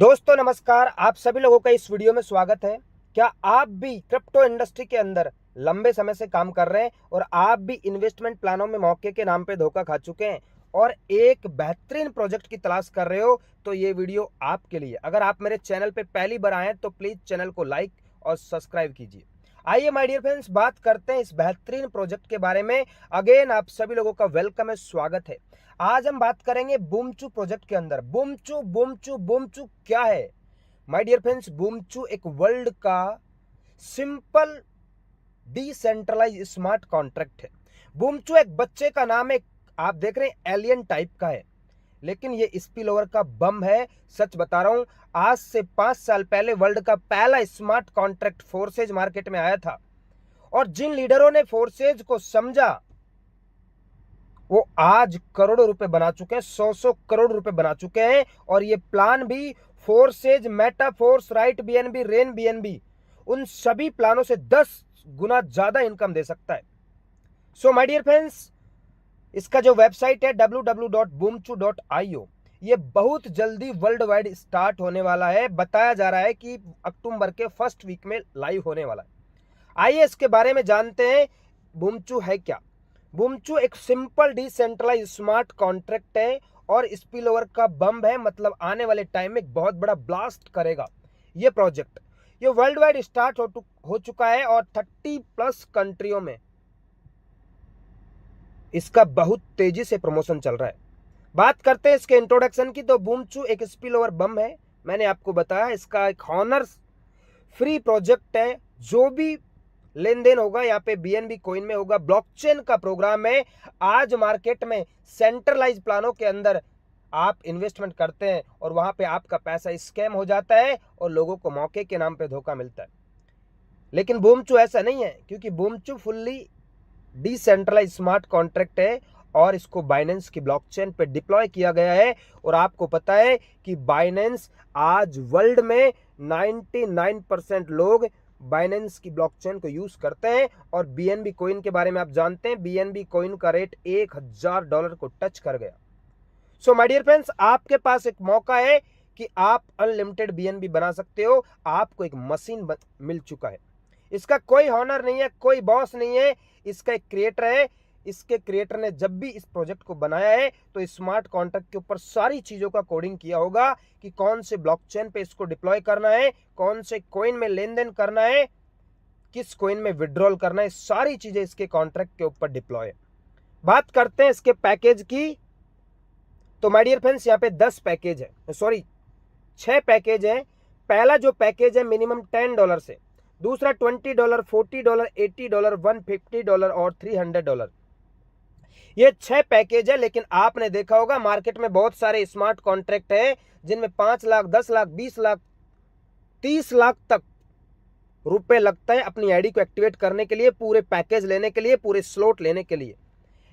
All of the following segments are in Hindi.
दोस्तों नमस्कार, आप सभी लोगों का इस वीडियो में स्वागत है। क्या आप भी क्रिप्टो इंडस्ट्री के अंदर लंबे समय से काम कर रहे हैं और आप भी इन्वेस्टमेंट प्लानों में मौके के नाम पे धोखा खा चुके हैं और एक बेहतरीन प्रोजेक्ट की तलाश कर रहे हो, तो ये वीडियो आपके लिए। अगर आप मेरे चैनल पे पहली बार आए हैं तो प्लीज चैनल को लाइक और सब्सक्राइब कीजिए। आइए माय डियर फ्रेंड्स, बात करते हैं इस बेहतरीन प्रोजेक्ट के बारे में। अगेन आप सभी लोगों का वेलकम है, स्वागत है। आज हम बात करेंगे बूमचू प्रोजेक्ट के अंदर। बूमचू बूमचू बूमचू क्या है माय डियर फ्रेंड्स? बूमचू एक वर्ल्ड का सिंपल डिसेंट्रलाइज स्मार्ट कॉन्ट्रैक्ट है। बूमचू एक बच्चे का नाम है, आप देख रहे हैं एलियन टाइप का है, लेकिन ये स्पिल ओवर का बम है। सच बता रहा हूं, आज से 5 साल पहले वर्ल्ड का पहला स्मार्ट कॉन्ट्रैक्ट फोर्सेज मार्केट में आया था और जिन लीडरों ने फोर्सेज को समझा वो आज करोड़ों रुपए बना चुके हैं, 100 करोड़ रुपए बना चुके हैं। और ये प्लान भी Forsage, Metaforce, right BNB, rain BNB, उन सभी प्लानों से 10 गुना ज्यादा इनकम दे सकता है। सो माय डियर फ्रेंड्स, इसका जो वेबसाइट है www.boomchu.io, ये बहुत जल्दी वर्ल्ड वाइड स्टार्ट होने वाला है। बताया जा रहा है कि अक्टूबर के फर्स्ट वीक में लाइव होने वाला है। आइए इसके बारे में जानते हैं, बूमचू है क्या। बूमचू एक सिंपल डिसेंट्रलाइज स्मार्ट कॉन्ट्रैक्ट है और स्पिल ओवर का बम है, मतलब आने वाले टाइम में एक बहुत बड़ा ब्लास्ट करेगा ये प्रोजेक्ट। ये वर्ल्ड वाइड स्टार्ट हो चुका है और 30+ कंट्रियों में इसका बहुत तेजी से प्रमोशन चल रहा है। बात करते हैं इसके इंट्रोडक्शन की, तो बूमचू एक स्पिल ओवर बम है। मैंने आपको बताया इसका एक हॉनर फ्री प्रोजेक्ट है। जो भी लेन देन होगा यहाँ पे बीएनबी कॉइन में होगा। ब्लॉकचेन का प्रोग्राम है। आज मार्केट में सेंट्रलाइज प्लानों के अंदर आप इन्वेस्टमेंट करते हैं और वहां पे आपका पैसा स्कैम हो जाता है और लोगों को मौके के नाम पे धोखा मिलता है। लेकिन बूमचू ऐसा नहीं है, क्योंकि बूमचू फुल्ली डिसेंट्रलाइज स्मार्ट कॉन्ट्रैक्ट है और इसको बाइनेंस की ब्लॉकचेन पे डिप्लॉय किया गया है। और आपको पता है कि बाइनेंस आज वर्ल्ड में 99% लोग बाइनेंस की ब्लॉकचेन को यूज करते हैं। और बीएनबी कॉइन के बारे में आप जानते हैं, बीएनबी कॉइन का रेट $1000 को टच कर गया। सो माय डियर फ्रेंड्स, आपके पास एक मौका है कि आप अनलिमिटेड बीएनबी बना सकते हो। आपको एक मशीन मिल चुका है। इसका कोई हॉनर नहीं है, कोई बॉस नहीं है, इसका एक क्रिएटर है। इसके क्रिएटर ने जब भी इस प्रोजेक्ट को बनाया है तो स्मार्ट कॉन्ट्रैक्ट के ऊपर सारी चीजों का कोडिंग किया होगा कि कौन से ब्लॉकचेन पे इसको डिप्लॉय करना है, कौन से कॉइन में लेन देन करना है, किस कॉइन में विड्रॉल करना है, सारी चीजें इसके कॉन्ट्रैक्ट के ऊपर डिप्लॉय है। बात करते हैं इसके पैकेज की, तो माय डियर फ्रेंड्स यहाँ पे 10 पैकेज है, सॉरी 6 पैकेज है। पहला जो पैकेज है मिनिमम $10 से, दूसरा $20, $40, $80, $150 और $300। ये 6 पैकेज है। लेकिन आपने देखा होगा मार्केट में बहुत सारे स्मार्ट कॉन्ट्रैक्ट है जिनमें 5 लाख, 10 लाख, 20 लाख, 30 लाख तक रुपए लगता है अपनी आईडी को एक्टिवेट करने के लिए, पूरे पैकेज लेने के लिए, पूरे स्लॉट लेने के लिए।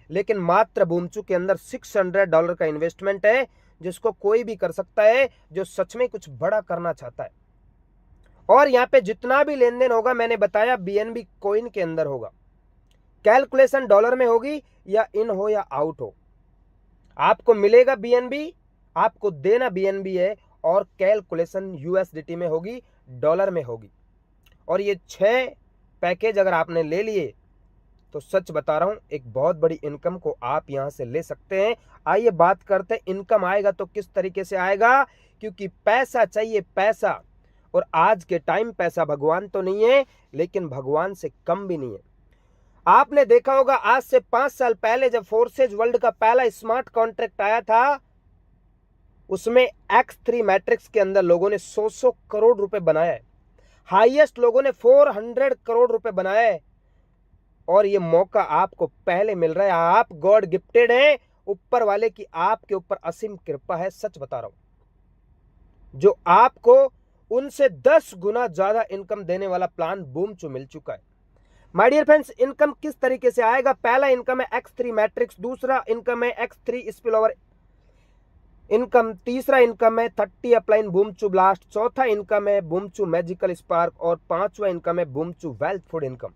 लेकिन मात्र बूमचू के अंदर $600 का इन्वेस्टमेंट है, जिसको कोई भी कर सकता है जो सच में कुछ बड़ा करना चाहता है। और यहाँ पे जितना भी लेन देन होगा, मैंने बताया बीएनबी कॉइन के अंदर होगा। कैलकुलेशन डॉलर में होगी, या इन हो या आउट हो, आपको मिलेगा बीएनबी, आपको देना बीएनबी है, और कैलकुलेशन यूएसडीटी में होगी, डॉलर में होगी। और ये 6 पैकेज अगर आपने ले लिए तो सच बता रहा हूं, एक बहुत बड़ी इनकम को आप यहां से ले सकते हैं। आइए बात करते हैं इनकम आएगा तो किस तरीके से आएगा, क्योंकि पैसा चाहिए, पैसा। और आज के टाइम पैसा भगवान तो नहीं है, लेकिन भगवान से कम भी नहीं है। आपने देखा होगा आज से 5 साल पहले जब फोर्सेज वर्ल्ड का पहला स्मार्ट कॉन्ट्रैक्ट आया था, उसमें X3 मैट्रिक्स के अंदर लोगों ने 100 करोड़ रुपए बनाया है। हाईएस्ट लोगों ने 400 करोड़ रुपए बनाया है। और ये मौका आपको पहले मिल रहा है। आप गॉड गिफ्टेड हैं, ऊपर वाले की आपके ऊपर असीम कृपा है। सच बता रहा हूं, जो आपको उनसे 10 गुना ज्यादा इनकम देने वाला प्लान बूमचू मिल चुका है। माय डियर फ्रेंड्स, इनकम किस तरीके से आएगा? पहला इनकम है X3 मैट्रिक्स, दूसरा इनकम है X3 स्पिलओवर इनकम, तीसरा इनकम है 30 अपलाइन बूमचू ब्लास्ट, चौथा इनकम है बूमचू मैजिकल स्पार्क और पांचवा इनकम है बूमचू वेल्थ फूड इनकम।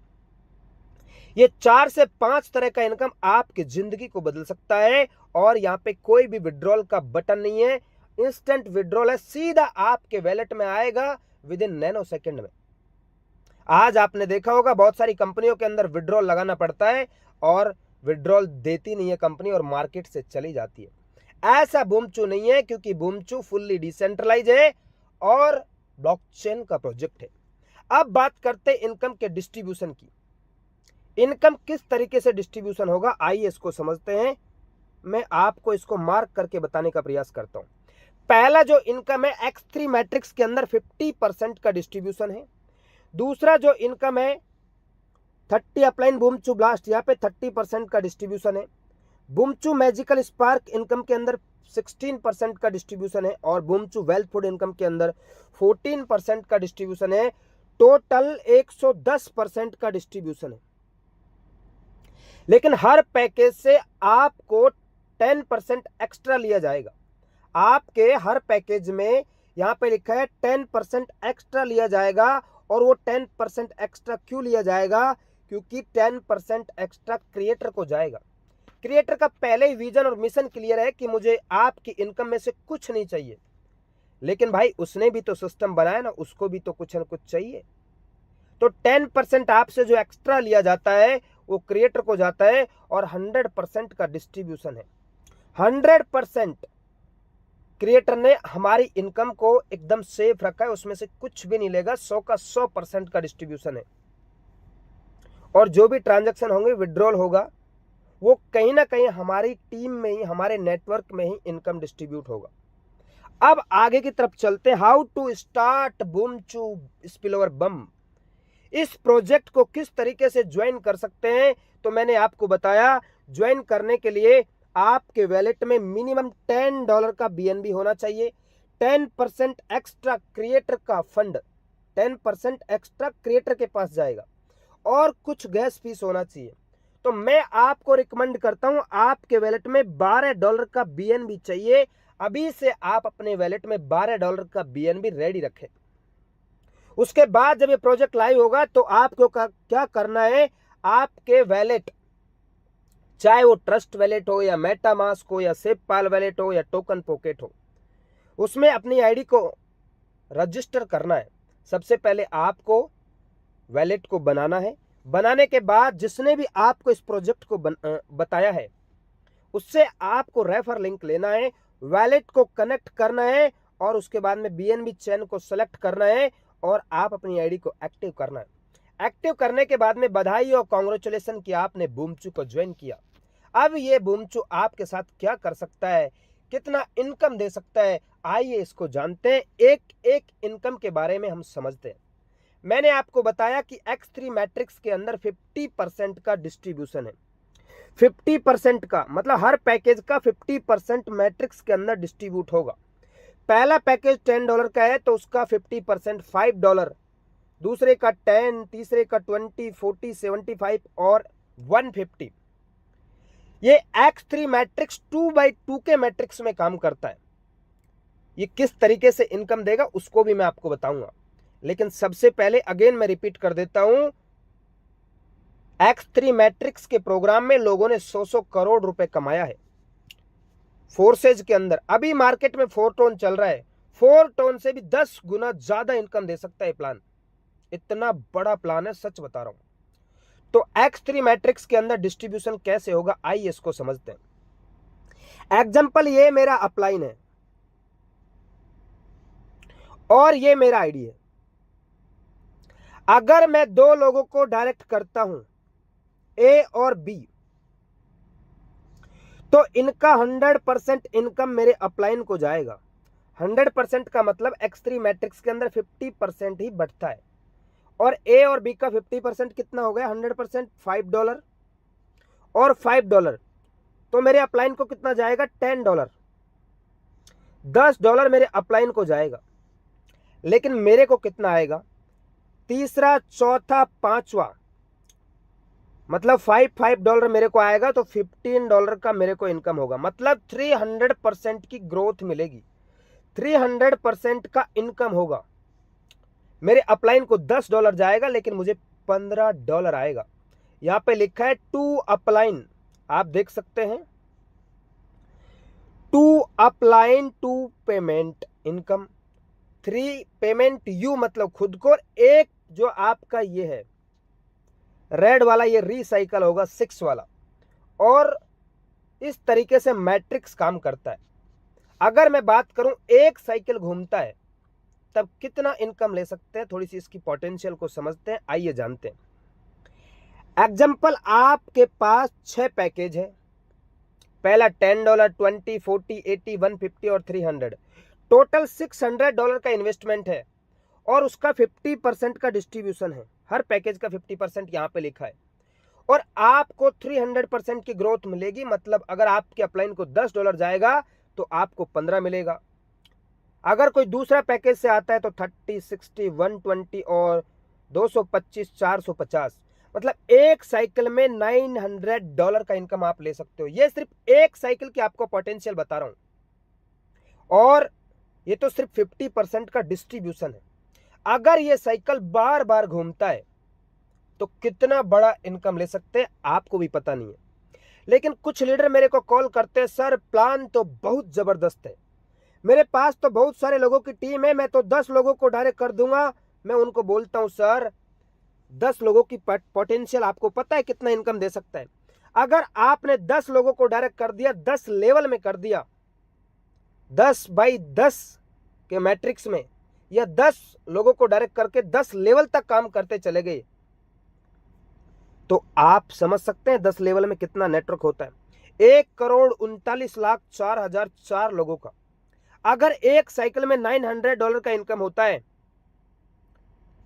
ये 4 से 5 तरह का इनकम आपकी जिंदगी को बदल सकता है। और यहाँ पे कोई भी विड्रॉल का बटन नहीं है, इंस्टेंट विड्रॉल है, सीधा आपके वैलेट में आएगा विद इन नैनो सेकेंड में। आज आपने देखा होगा बहुत सारी कंपनियों के अंदर विड्रॉल लगाना पड़ता है और विड्रॉल देती नहीं है कंपनी और मार्केट से चली जाती है। ऐसा बूमचू नहीं है, क्योंकि बूमचू फुल्ली डिसेंट्रलाइज है और ब्लॉकचेन का प्रोजेक्ट है। अब बात करते हैं इनकम के डिस्ट्रीब्यूशन की। इनकम किस तरीके से डिस्ट्रीब्यूशन होगा, आइए इसको समझते हैं। मैं आपको इसको मार्क करके बताने का प्रयास करता हूं। पहला जो इनकम है X3 मैट्रिक्स के अंदर 50% का डिस्ट्रीब्यूशन है। दूसरा जो इनकम है 30 अपलाइन बूमचू ब्लास्ट, यहाँ पे 30% का डिस्ट्रीब्यूशन है। बूमचू मैजिकल स्पार्क इनकम के अंदर 16% का डिस्ट्रीब्यूशन है और बूमचू वेल्थ फूड इनकम के अंदर 14% का डिस्ट्रीब्यूशन है। टोटल 110% का डिस्ट्रीब्यूशन है। लेकिन हर पैकेज से आपको 10% एक्स्ट्रा लिया जाएगा। आपके हर पैकेज में यहाँ पे लिखा है 10% एक्स्ट्रा लिया जाएगा। और वो 10% एक्स्ट्रा क्यों लिया जाएगा, क्योंकि 10% एक्स्ट्रा क्रिएटर को जाएगा। क्रिएटर का पहले ही विजन और मिशन क्लियर है कि मुझे आपकी इनकम में से कुछ नहीं चाहिए, लेकिन भाई उसने भी तो सिस्टम बनाया ना, उसको भी तो कुछ न कुछ चाहिए। तो 10% आपसे जो एक्स्ट्रा लिया जाता है वो क्रिएटर को जाता है और 100% का डिस्ट्रीब्यूशन है। 100% क्रिएटर ने हमारी इनकम को एकदम सेफ रखा है, उसमें से कुछ भी नहीं लेगा। 100 का 100% का डिस्ट्रीब्यूशन है। और जो भी ट्रांजैक्शन होंगे, विड्रॉल होगा, वो कहीं ना कहीं हमारी टीम में ही, हमारे नेटवर्क में ही इनकम डिस्ट्रीब्यूट होगा। अब आगे की तरफ चलते हैं। हाउ टू स्टार्ट बूमचू स्पिलओवर बम। इस प्रोजेक्ट को किस तरीके से ज्वाइन कर सकते हैं, तो मैंने आपको बताया ज्वाइन करने के लिए आपके वैलेट में मिनिमम $10 का BNB होना चाहिए। 10% एक्स्ट्रा क्रिएटर का फंड 10% एक्स्ट्रा क्रिएटर के पास जाएगा और कुछ गैस फीस होना चाहिए। तो मैं आपको रिकमेंड करता हूं, आपके वैलेट में $12 का BNB चाहिए। अभी से आप अपने वैलेट में $12 का BNB रेडी रखें। उसके बाद जब ये प्रोजेक्ट लाइव होगा तो आपको क्या करना है, आपके वैलेट, चाहे वो ट्रस्ट वैलेट हो या मेटामास्क हो या सेपपाल वैलेट हो या टोकन पॉकेट हो, उसमें अपनी आईडी को रजिस्टर करना है। सबसे पहले आपको वैलेट को बनाना है। बनाने के बाद जिसने भी आपको इस प्रोजेक्ट को बताया है, उससे आपको रेफर लिंक लेना है, वैलेट को कनेक्ट करना है और उसके बाद में BNB चेन को सेलेक्ट करना है और आप अपनी आईडी को एक्टिव करना है। एक्टिव करने के बाद में बधाई और कांग्रेचुलेशन कि आपने बूमचू को ज्वाइन किया। अब ये बूमचू आपके साथ क्या कर सकता है, कितना इनकम दे सकता है, आइए इसको जानते हैं। एक एक इनकम के बारे में हम समझते हैं। मैंने आपको बताया कि X3 मैट्रिक्स के अंदर 50% का डिस्ट्रीब्यूशन है। 50% का मतलब हर पैकेज का 50% मैट्रिक्स के अंदर डिस्ट्रीब्यूट होगा। पहला पैकेज $10 का है तो उसका 50% $5, दूसरे का 10, तीसरे का 20, 40, 75 और 150। ये X3 मैट्रिक्स 2x2 के मैट्रिक्स में काम करता है। ये किस तरीके से इनकम देगा उसको भी मैं आपको बताऊंगा, लेकिन सबसे पहले अगेन मैं रिपीट कर देता हूं, X3 मैट्रिक्स के प्रोग्राम में लोगों ने 100 करोड़ रुपए कमाया है फोर्सेज के अंदर। अभी मार्केट में 4 टोन चल रहा है, 4 टोन से भी 10 गुना ज्यादा इनकम दे सकता है प्लान। इतना बड़ा प्लान है, सच बता रहा हूं। तो X3 मैट्रिक्स के अंदर डिस्ट्रीब्यूशन कैसे होगा, आइए इसको समझते हैं। एग्जांपल, ये मेरा अपलाइन है और ये मेरा आईडी है। अगर मैं 2 लोगों को डायरेक्ट करता हूं, A और B, तो इनका 100% इनकम मेरे अपलाइन को जाएगा। 100% का मतलब X3 मैट्रिक्स के अंदर 50% ही बढ़ता है और A और B का 50% कितना हो गया, 100% $5 और $5, तो मेरे अपलाइन को कितना जाएगा, $10। $10 मेरे अपलाइन को जाएगा, लेकिन मेरे को कितना आएगा, तीसरा, चौथा, पांचवा, मतलब $5 मेरे को आएगा, तो $15 का मेरे को इनकम होगा। मतलब 300% की ग्रोथ मिलेगी, 300% का इनकम होगा। मेरे अपलाइन को $10 जाएगा, लेकिन मुझे $15 आएगा। यहाँ पे लिखा है 2 अपलाइन, आप देख सकते हैं two upline two payment income, 3 payment you मतलब खुद को, और एक जो आपका ये है रेड वाला ये रिसाइकल होगा 6 वाला। और इस तरीके से मैट्रिक्स काम करता है। अगर मैं बात करूं एक साइकिल घूमता है तब कितना इनकम ले सकते हैं, थोड़ी सी इसकी पोटेंशियल को समझते हैं, आइए जानते हैं। एग्जांपल, आपके पास 6 पैकेज है। पहला $10, 20, 40, 80, 150 और 300, टोटल $600 का इन्वेस्टमेंट है और उसका 50% का डिस्ट्रीब्यूशन है। हर पैकेज का 50% यहां पे लिखा है और आपको 300% की ग्रोथ मिलेगी। मतलब अगर आपके अपलाइन को $10 जाएगा तो आपको 15 मिलेगा। अगर कोई दूसरा पैकेज से आता है तो 30, 60, 120 और 225, 450, मतलब एक साइकिल में $900 का इनकम आप ले सकते हो। ये सिर्फ एक साइकिल की आपको पोटेंशियल बता रहा हूं और ये तो सिर्फ 50% का डिस्ट्रीब्यूशन है। अगर ये साइकिल बार बार घूमता है तो कितना बड़ा इनकम ले सकते हैं आपको भी पता नहीं है। लेकिन कुछ लीडर मेरे को कॉल करते हैं, सर प्लान तो बहुत जबरदस्त है, मेरे पास तो बहुत सारे लोगों की टीम है, मैं तो 10 लोगों को डायरेक्ट कर दूंगा। मैं उनको बोलता हूं, सर 10 लोगों की पोटेंशियल आपको पता है कितना इनकम दे सकता है? अगर आपने 10 लोगों को डायरेक्ट कर दिया, 10 लेवल में कर दिया, 10x10 के मैट्रिक्स में, या 10 लोगों को डायरेक्ट करके 10 लेवल तक काम करते चले गए, तो आप समझ सकते हैं 10 लेवल में कितना नेटवर्क होता है। 1,39,04,004 लोगों का अगर एक साइकिल में $900 का इनकम होता है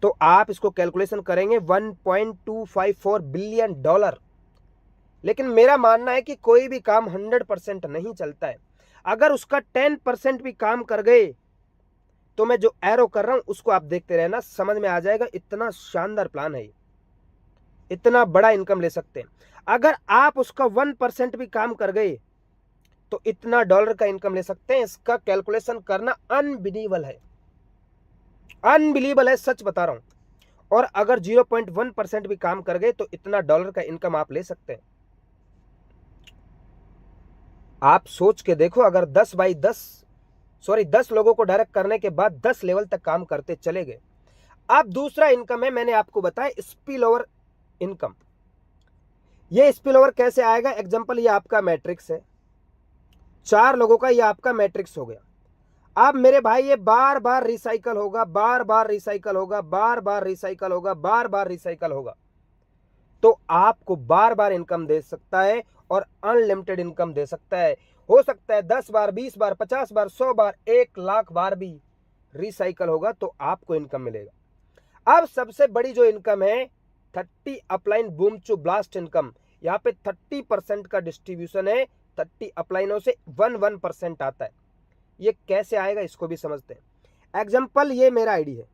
तो आप इसको कैलकुलेशन करेंगे $1.254 बिलियन। लेकिन मेरा मानना है कि कोई भी काम 100% नहीं चलता है। अगर उसका 10% भी काम कर गए तो मैं जो एरो कर रहा हूं उसको आप देखते रहना, समझ में आ जाएगा। इतना शानदार प्लान है, इतना बड़ा इनकम ले सकते हैं। अगर आप उसका 1% भी काम कर गए तो इतना डॉलर का इनकम ले सकते हैं। इसका कैलकुलेशन करना अनबिलीवेबल है, अनबिलीवेबल है, सच बता रहा हूं। और अगर 0.1% भी काम कर गए तो इतना डॉलर का इनकम आप ले सकते हैं। आप सोच के देखो, अगर 10 लोगों को डायरेक्ट करने के बाद 10 लेवल तक काम करते चले गए। अब दूसरा इनकम है, मैंने आपको बताया स्पिल ओवर इनकम। ये स्पिल ओवर कैसे आएगा? एग्जांपल, ये आपका मैट्रिक्स है, 4 लोगों का ये आपका मैट्रिक्स हो गया। अब मेरे भाई ये बार बार रिसाइकल होगा, बार बार रिसाइकल होगा, बार बार रिसाइकल होगा, बार बार रिसाइकल होगा, तो आपको बार बार इनकम दे सकता है और अनलिमिटेड इनकम दे सकता है। हो सकता है 10 बार, 20 बार, 50 बार, 100 बार, 1,00,000 बार भी रिसाइकल होगा तो आपको इनकम मिलेगा। अब सबसे बड़ी जो इनकम है 30 upline boom to blast income. यहाँ पे 30% का डिस्ट्रीब्यूशन है, 30 अपलाइनों से 1% आता है। ये कैसे आएगा इसको भी समझते हैं। एग्जाम्पल, ये मेरा आईडी है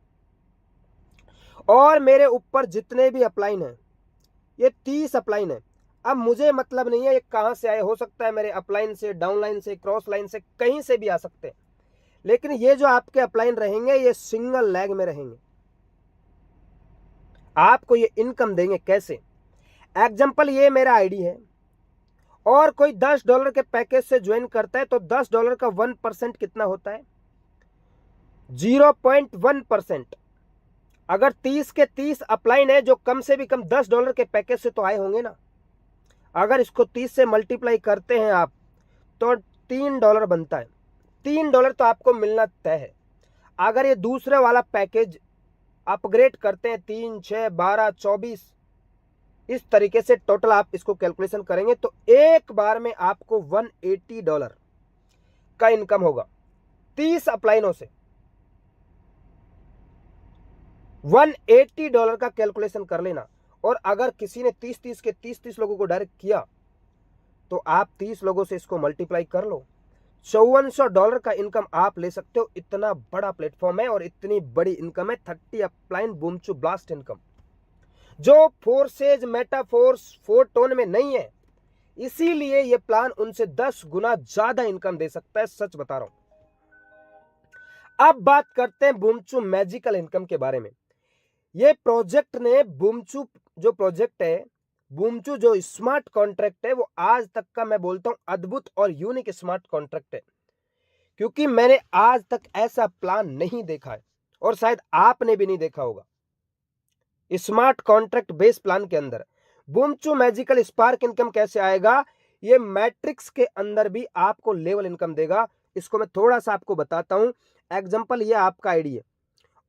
और मेरे ऊपर जितने भी अपलाइन है ये 30 अपलाइन है। अब मुझे मतलब नहीं है ये कहां से आए, हो सकता है मेरे अपलाइन से, डाउनलाइन से, क्रॉस लाइन से, कहीं से भी आ सकते हैं। लेकिन ये जो आपके अपलाइन रहेंगे ये सिंगल लेग में रहेंगे, आपको ये इनकम देंगे। कैसे? एग्जाम्पल, ये मेरा आईडी है और कोई $10 के पैकेज से ज्वाइन करता है तो $10 का 1% कितना होता है? 0.1%। अगर 30 के 30 अपलाइन है जो कम से भी कम $10 के पैकेज से तो आए होंगे ना। अगर इसको 30 से मल्टीप्लाई करते हैं आप तो $3 बनता है। $3 तो आपको मिलना तय है। अगर ये दूसरे वाला पैकेज अपग्रेड करते हैं 3, 6, 12, 24, इस तरीके से टोटल आप इसको कैलकुलेशन करेंगे तो एक बार में आपको $180 का इनकम होगा 30 अपलाइनों से। $180 का कैलकुलेशन कर लेना। और अगर किसी ने 30-30 के 30-30 लोगों को डायरेक्ट किया तो आप 30 लोगों से इसको मल्टीप्लाई कर लो, $5400 का इनकम आप ले सकते हो। इतना बड़ा प्लेटफॉर्म है और इतनी बड़ी इनकम है 30 upline boom to blast income, जो फोर्सेज, मेटाफोर्स, फोरटोन में नहीं है। इसीलिए ये प्लान उनसे 10 गुना ज्यादा इनकम दे सकता है, सच बता रहा हूं। अब बात करते हैं बूमचू मैजिकल इनकम के बारे में। ये प्रोजेक्ट ने, बूमचू जो प्रोजेक्ट है, बूमचू जो स्मार्ट कॉन्ट्रैक्ट है वो आज तक का मैं बोलता हूं अद्भुत और यूनिक स्मार्ट कॉन्ट्रैक्ट है, क्योंकि मैंने आज तक ऐसा प्लान नहीं देखा है और शायद आपने भी नहीं देखा होगा। स्मार्ट कॉन्ट्रैक्ट बेस प्लान के अंदर बूमचू मैजिकल स्पार्क इनकम कैसे आएगा, ये मैट्रिक्स के अंदर भी आपको लेवल इनकम देगा। इसको मैं थोड़ा सा आपको बताता हूं। एग्जांपल, ये आपका आईडी है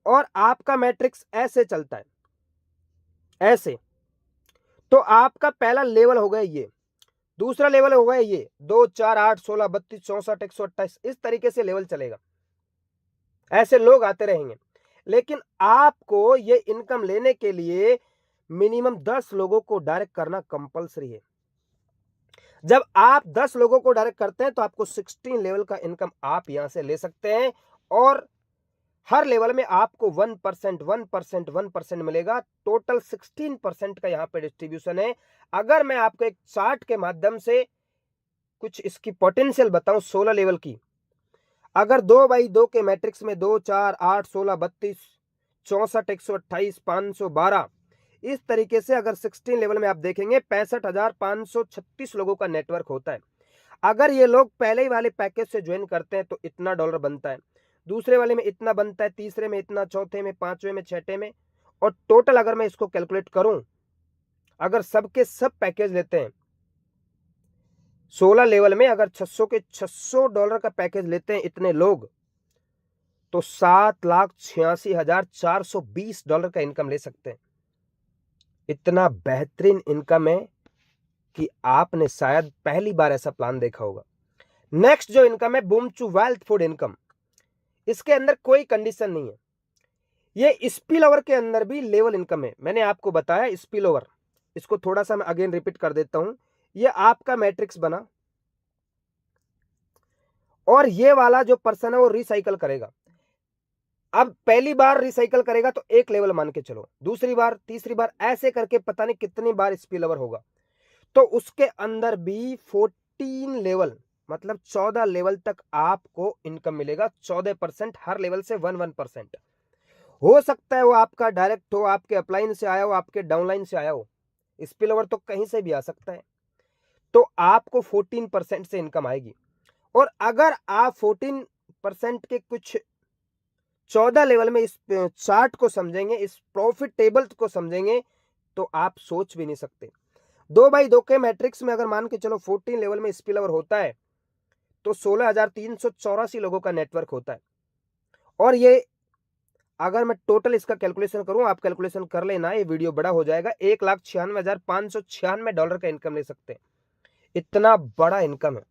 और आपका मैट्रिक्स ऐसे चलता है, ऐसे। तो आपका पहला लेवल हो गया ये, दूसरा लेवल हो गया ये 2 4 8 16 32 64 128, इस तरीके से लेवल चलेगा। ऐसे लोग आते रहेंगे, लेकिन आपको ये इनकम लेने के लिए मिनिमम 10 लोगों को डायरेक्ट करना कंपलसरी है। जब आप 10 लोगों को डायरेक्ट करते हैं तो आपको 16 लेवल का इनकम आप यहां से ले सकते हैं और हर लेवल में आपको 1% 1% 1% मिलेगा। टोटल 16% का यहां पे डिस्ट्रीब्यूशन है। अगर मैं आपको एक चार्ट के माध्यम से कुछ इसकी पोटेंशियल बताऊं 16 लेवल की, अगर 2/2 के मैट्रिक्स में 2 4 8 16 32 64 128 512, इस तरीके से अगर 16 लेवल में आप देखेंगे 65,536 लोगों का नेटवर्क होता है। अगर ये लोग पहले ही वाले पैकेज से ज्वाइन करते हैं तो इतना डॉलर बनता है, दूसरे वाले में इतना बनता है, तीसरे में इतना, चौथे में, पांचवें में, छठे में, और टोटल अगर मैं इसको कैलकुलेट करूं, अगर सबके सब पैकेज लेते हैं 16 लेवल में, अगर 600 के 600 डॉलर का पैकेज लेते हैं इतने लोग, तो 7,86,420 डॉलर का इनकम ले सकते हैं। इतना बेहतरीन इनकम है कि आपने शायद पहली बार ऐसा प्लान देखा होगा। नेक्स्ट जो इनकम है बूमचू वेल्थ फूड इनकम, इसके अंदर कोई कंडीशन नहीं है। ये स्पिल ओवर के अंदर भी लेवल इनकम है। मैंने आपको बताया स्पिल ओवर, इसको थोड़ा सा मैं अगेन रिपीट कर देता हूं। ये आपका मैट्रिक्स बना और ये वाला जो पर्सन है वो रिसाइकल करेगा। अब पहली बार रिसाइकल करेगा तो एक लेवल मान के चलो, दूसरी बार, तीसरी बार, ऐसे करके पता नहीं कितनी बार स्पिल ओवर होगा। तो उसके अंदर भी 14 लेवल, मतलब 14 लेवल तक आपको इनकम मिलेगा। 14% हर लेवल से 1% हो सकता है। वो आपका डायरेक्ट हो, आपके अपलाइन से आया हो, आपके डाउनलाइन से आया हो। स्पिल ओवर तो कहीं से भी आ सकता है। तो आपको 14% से इनकम आएगी। और अगर आप 14% के कुछ 14 लेवल में इस चार्ट को समझेंगे, इस प्रॉफिट टेबल को समझेंगे, तो आप सोच भी नहीं सकते। 2/2 के मैट्रिक्स में अगर मान के चलो 14 लेवल में स्पिल ओवर होता है तो 16,384 लोगों का नेटवर्क होता है। और ये अगर मैं टोटल इसका कैलकुलेशन करूं, आप कैलकुलेशन कर लेना, ये वीडियो बड़ा हो जाएगा, 1,96,596 डॉलर का इनकम ले सकते हैं। इतना बड़ा इनकम है।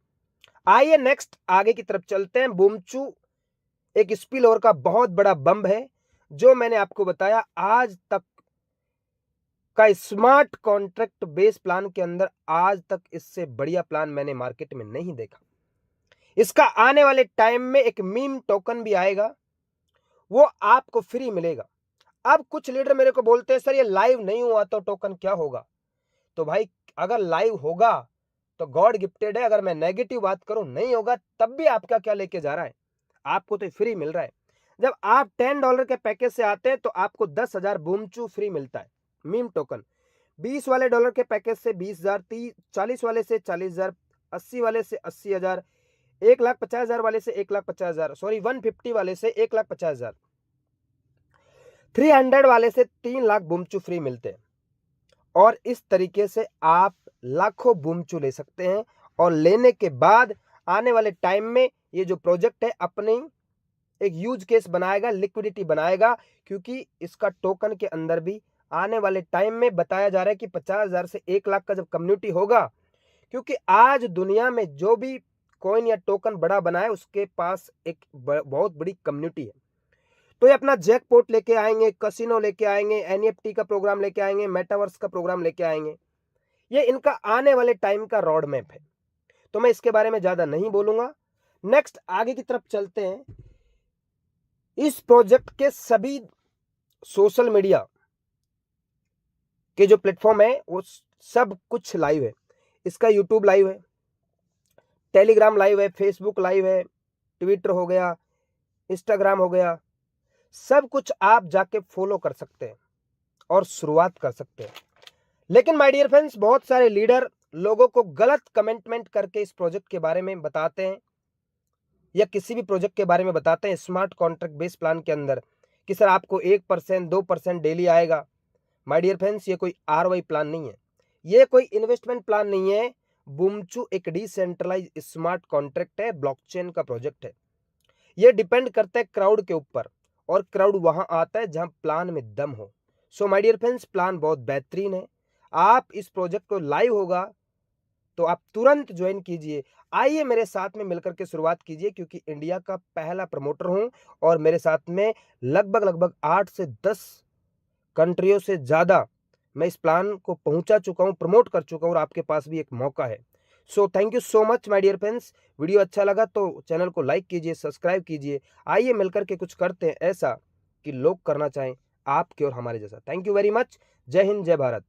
आइए नेक्स्ट आगे की तरफ चलते हैं। बूमचू एक स्पिल ओवर का बहुत बड़ा बम्ब है, जो मैंने आपको बताया आज तक का स्मार्ट कॉन्ट्रैक्ट बेस प्लान के अंदर आज तक इससे बढ़िया प्लान मैंने मार्केट में नहीं देखा। इसका आने वाले टाइम में एक मीम टोकन भी आएगा, वो आपको फ्री मिलेगा। अब कुछ लीडर मेरे को बोलते हैं सर ये लाइव नहीं हुआ तो टोकन क्या होगा। तो भाई अगर लाइव होगा तो गॉड गिफ्टेड है। अगर मैं नेगेटिव बात करूं, नहीं होगा तब भी आपका क्या लेके जा रहा है, आपको तो फ्री मिल रहा है। जब आप $10 के पैकेज से आते हैं तो आपको 10,000 बूमचू फ्री मिलता है, मीम टोकन। 20 वाले डॉलर के पैकेज से 20,000, 40 वाले से 40,000, 80 वाले से 80,000, 1,50,000 वाले से 1,50,000, सॉरी 150 वाले से 1,50,000, 300 वाले से 3 लाख बूमचू फ्री मिलते हैं। और इस तरीके से आप लाखों बूमचू ले सकते हैं। और लेने के बाद आने वाले टाइम में ये जो प्रोजेक्ट है अपनी एक यूज केस बनाएगा, लिक्विडिटी बनाएगा, क्योंकि इसका टोकन के अंदर भी आने वाले टाइम में बताया जा रहा है कि 50,000 से 1 लाख का जब कम्युनिटी होगा, क्योंकि आज दुनिया में जो भी कॉइन या टोकन बड़ा बना है उसके पास एक बहुत बड़ी कम्युनिटी है। तो ये अपना जैकपॉट लेके आएंगे, कसिनो लेके आएंगे, एनईएफटी का प्रोग्राम लेके आएंगे, मेटावर्स का प्रोग्राम लेके आएंगे। ये इनका आने वाले टाइम का रोड मैप है। तो मैं इसके बारे में ज्यादा नहीं बोलूंगा। नेक्स्ट आगे की तरफ चलते हैं। इस प्रोजेक्ट के सभी सोशल मीडिया के जो प्लेटफॉर्म है वो सब कुछ लाइव है। इसका यूट्यूब लाइव है, टेलीग्राम लाइव है, फेसबुक लाइव है, ट्विटर हो गया, इंस्टाग्राम हो गया, सब कुछ आप जाके फॉलो कर सकते हैं और शुरुआत कर सकते हैं। लेकिन माय डियर फ्रेंड्स, बहुत सारे लीडर लोगों को गलत कमेंटमेंट करके इस प्रोजेक्ट के बारे में बताते हैं या किसी भी प्रोजेक्ट के बारे में बताते हैं स्मार्ट कॉन्ट्रैक्ट बेस्ड प्लान के अंदर कि सर आपको 1% 2% डेली आएगा। माय डियर फ्रेंड्स, ये कोई आरओआई प्लान नहीं है, ये कोई इन्वेस्टमेंट प्लान नहीं है। बूमचू एक डिसेंट्रलाइज स्मार्ट कॉन्ट्रैक्ट है, ब्लॉकचेन का प्रोजेक्ट है। ये डिपेंड करता है क्राउड के ऊपर, और क्राउड वहां आता है जहां प्लान में दम हो। So my dear friends, plan बहुत बेहतरीन है। आप इस प्रोजेक्ट को लाइव होगा तो आप तुरंत ज्वाइन कीजिए। आइए मेरे साथ में मिलकर के शुरुआत कीजिए, क्योंकि इंडिया का पहला प्रमोटर हूं और मेरे साथ में लगभग 8 से 10 कंट्रियों से ज़्यादा मैं इस प्लान को पहुंचा चुका हूं, प्रमोट कर चुका हूं, और आपके पास भी एक मौका है। So thank you so much my dear friends. Video अच्छा लगा तो चैनल को लाइक कीजिए, सब्सक्राइब कीजिए। आइए मिलकर के कुछ करते हैं ऐसा कि लोग करना चाहें आपके और हमारे जैसा। Thank you very much. जय हिंद, जय भारत।